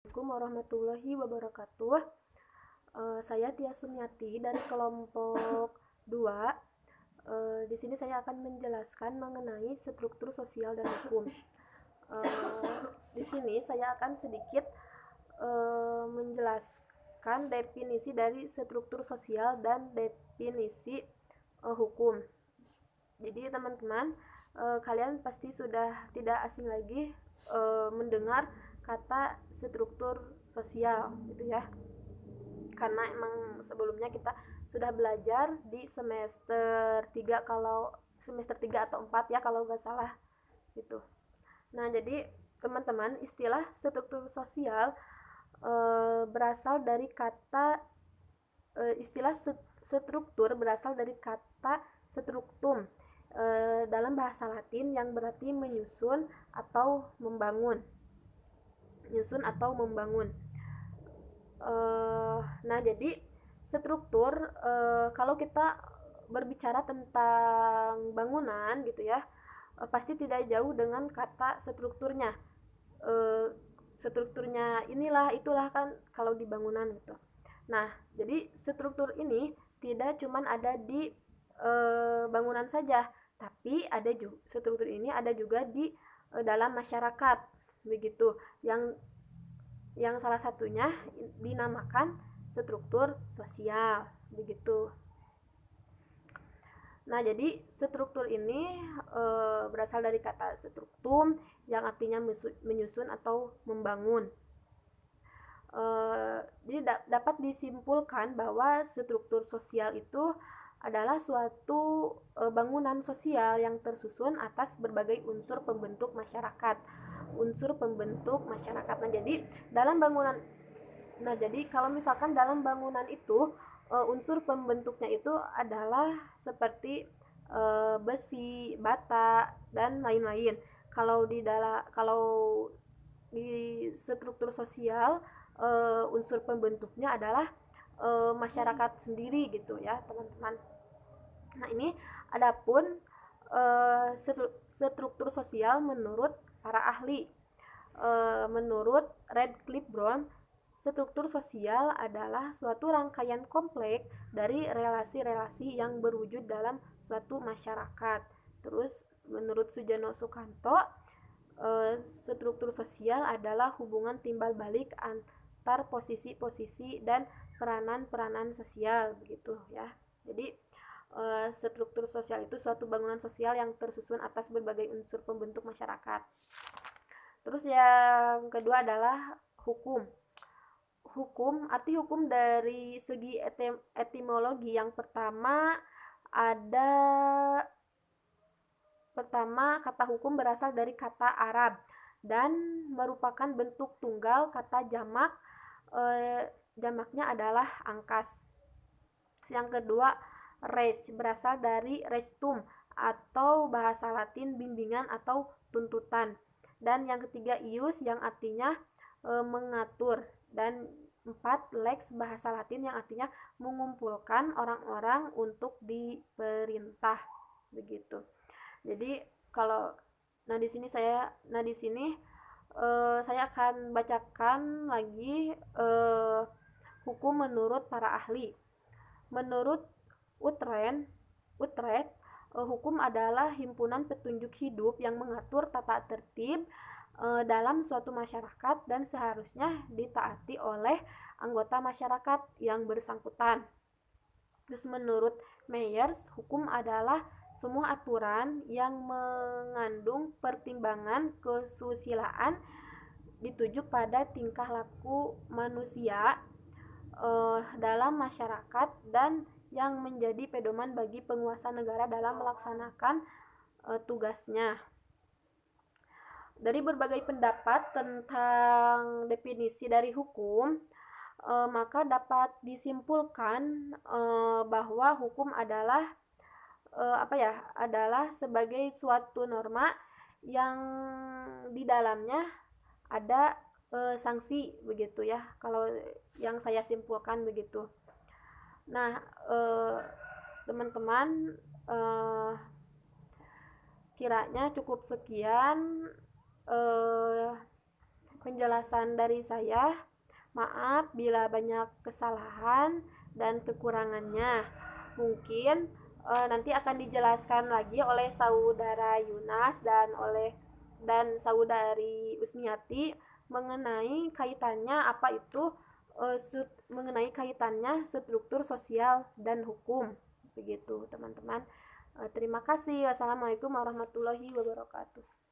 Assalamualaikum warahmatullahi wabarakatuh. Saya Tia Sumiati dari kelompok 2. Di sini saya akan menjelaskan mengenai struktur sosial dan hukum. Di sini saya akan sedikit menjelaskan definisi dari struktur sosial dan definisi hukum. Jadi teman-teman, kalian pasti sudah tidak asing lagi mendengar kata struktur sosial gitu ya, karena emang sebelumnya kita sudah belajar di semester 3, kalau semester 3 atau 4 ya kalau nggak salah gitu. Nah, jadi teman-teman, istilah struktur sosial berasal dari kata istilah struktur berasal dari kata struktum dalam bahasa Latin yang berarti menyusun atau membangun. Nah, jadi struktur, kalau kita berbicara tentang bangunan gitu ya, pasti tidak jauh dengan kata strukturnya. Strukturnya inilah itulah kan kalau di bangunan gitu. Nah, jadi struktur ini tidak cuman ada di bangunan saja, tapi struktur ini ada juga di dalam masyarakat begitu, yang salah satunya dinamakan struktur sosial begitu. Nah, jadi struktur ini berasal dari kata struktum yang artinya menyusun atau membangun. Jadi dapat disimpulkan bahwa struktur sosial itu adalah suatu bangunan sosial yang tersusun atas berbagai unsur pembentuk masyarakat. Nah, jadi kalau misalkan dalam bangunan itu unsur pembentuknya itu adalah seperti besi, bata, dan lain-lain. Kalau di struktur sosial unsur pembentuknya adalah masyarakat sendiri gitu ya, teman-teman. Nah, ini adapun struktur sosial menurut para ahli. Menurut Radcliffe Brown, struktur sosial adalah suatu rangkaian kompleks dari relasi-relasi yang berwujud dalam suatu masyarakat. Terus menurut Sujono Sukanto, struktur sosial adalah hubungan timbal balik antar posisi-posisi dan peranan-peranan sosial begitu ya. Jadi struktur sosial itu suatu bangunan sosial yang tersusun atas berbagai unsur pembentuk masyarakat. Terus yang kedua adalah hukum. Arti hukum dari segi etimologi, yang pertama kata hukum berasal dari kata Arab dan merupakan bentuk tunggal kata jamak. Jamaknya adalah angkas. Yang kedua, res berasal dari restum atau bahasa Latin bimbingan atau tuntutan. Dan yang ketiga, ius yang artinya mengatur. Dan 4, lex bahasa Latin yang artinya mengumpulkan orang-orang untuk diperintah begitu. Jadi di sini saya akan bacakan lagi hukum menurut para ahli. Menurut Utrecht, hukum adalah himpunan petunjuk hidup yang mengatur tata tertib dalam suatu masyarakat dan seharusnya ditaati oleh anggota masyarakat yang bersangkutan. Terus menurut Myers, hukum adalah semua aturan yang mengandung pertimbangan kesusilaan dituju pada tingkah laku manusia dalam masyarakat dan yang menjadi pedoman bagi penguasa negara dalam melaksanakan tugasnya. Dari berbagai pendapat tentang definisi dari hukum, maka dapat disimpulkan bahwa hukum adalah adalah sebagai suatu norma yang di dalamnya ada sanksi begitu ya, kalau yang saya simpulkan begitu. Nah, teman-teman, kiranya cukup sekian penjelasan dari saya. Maaf bila banyak kesalahan dan kekurangannya. Mungkin nanti akan dijelaskan lagi oleh saudara Yunas dan saudari Usmiati mengenai kaitannya apa itu mengenai kaitannya struktur sosial dan hukum. Begitu, teman-teman. Terima kasih. Wassalamualaikum warahmatullahi wabarakatuh.